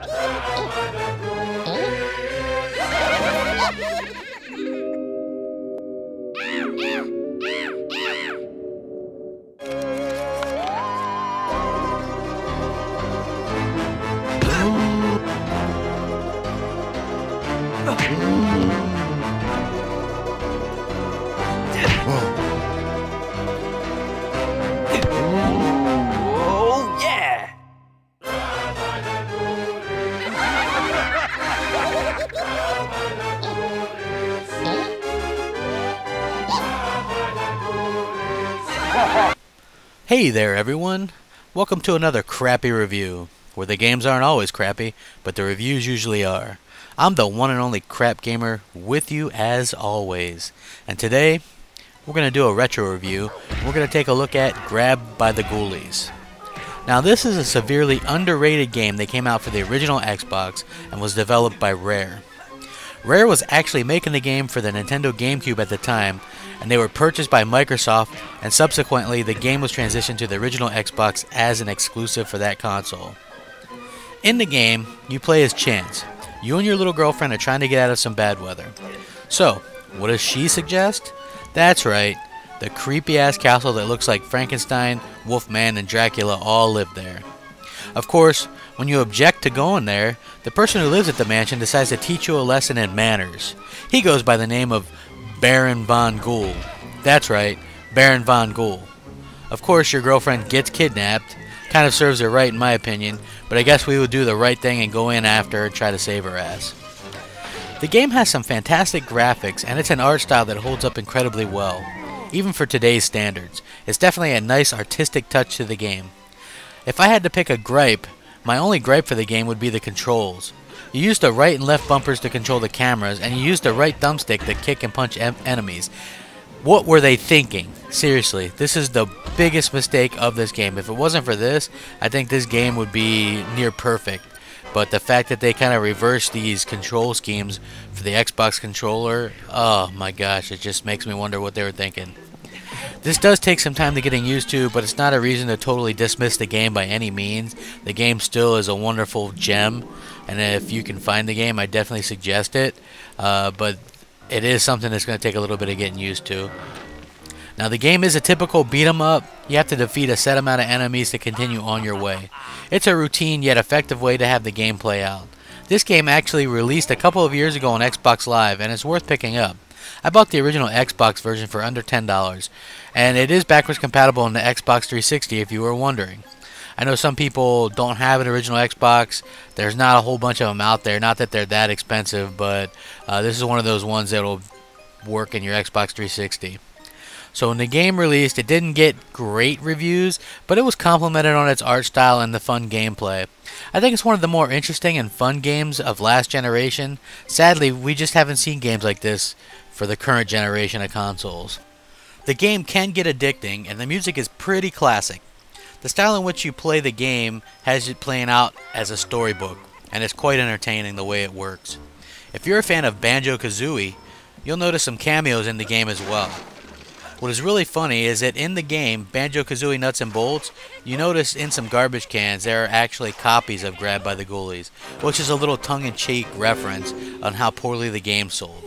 Oh, yeah! Hey there, everyone. Welcome to another crappy review, where the games aren't always crappy, but the reviews usually are. I'm the one and only Crap Gamer with you as always. And today, we're going to do a retro review. We're going to take a look at Grabbed by the Ghoulies. Now, this is a severely underrated game that came out for the original Xbox and was developed by Rare. Rare was actually making the game for the Nintendo GameCube at the time, and they were purchased by Microsoft, and subsequently the game was transitioned to the original Xbox as an exclusive for that console. In the game, you play as Chance. You and your little girlfriend are trying to get out of some bad weather. So, what does she suggest? That's right, the creepy ass castle that looks like Frankenstein, Wolfman, and Dracula all live there. Of course, when you object to going there, the person who lives at the mansion decides to teach you a lesson in manners. He goes by the name of Baron Von Ghoul. That's right, Baron Von Ghoul. Of course, your girlfriend gets kidnapped. Kind of serves her right in my opinion, but I guess we would do the right thing and go in after her and try to save her ass. The game has some fantastic graphics, and it's an art style that holds up incredibly well, even for today's standards. It's definitely a nice artistic touch to the game. If I had to pick a gripe, my only gripe for the game would be the controls. You use the right and left bumpers to control the cameras, and you use the right thumbstick to kick and punch enemies. What were they thinking? Seriously, this is the biggest mistake of this game. If it wasn't for this, I think this game would be near perfect. But the fact that they kind of reversed these control schemes for the Xbox controller, oh my gosh, it just makes me wonder what they were thinking. This does take some time to getting used to, but it's not a reason to totally dismiss the game by any means. The game still is a wonderful gem, and if you can find the game, I definitely suggest it. But it is something that's going to take a little bit of getting used to. Now, the game is a typical beat-em-up. You have to defeat a set amount of enemies to continue on your way. It's a routine yet effective way to have the game play out. This game actually released a couple of years ago on Xbox Live, and it's worth picking up. I bought the original Xbox version for under $10, and it is backwards compatible in the Xbox 360 if you were wondering. I know some people don't have an original Xbox. There's not a whole bunch of them out there. Not that they're that expensive, but this is one of those ones that will work in your Xbox 360. So when the game released, it didn't get great reviews, but it was complimented on its art style and the fun gameplay. I think it's one of the more interesting and fun games of last generation. Sadly, we just haven't seen games like this for the current generation of consoles. The game can get addicting, and the music is pretty classic. The style in which you play the game has it playing out as a storybook, and it's quite entertaining the way it works. If you're a fan of Banjo-Kazooie, you'll notice some cameos in the game as well. What is really funny is that in the game, Banjo-Kazooie Nuts and Bolts, you notice in some garbage cans there are actually copies of Grabbed by the Ghoulies, which is a little tongue-in-cheek reference on how poorly the game sold.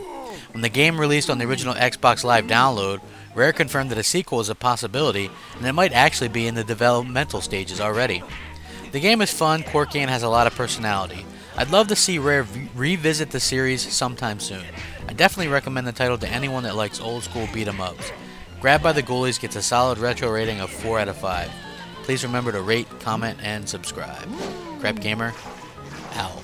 When the game released on the original Xbox Live download, Rare confirmed that a sequel is a possibility, and it might actually be in the developmental stages already. The game is fun, quirky, and has a lot of personality. I'd love to see Rare revisit the series sometime soon. I definitely recommend the title to anyone that likes old school beat-em-ups. Grabbed by the Ghoulies gets a solid retro rating of 4 out of 5. Please remember to rate, comment, and subscribe. Crap Gamer, out.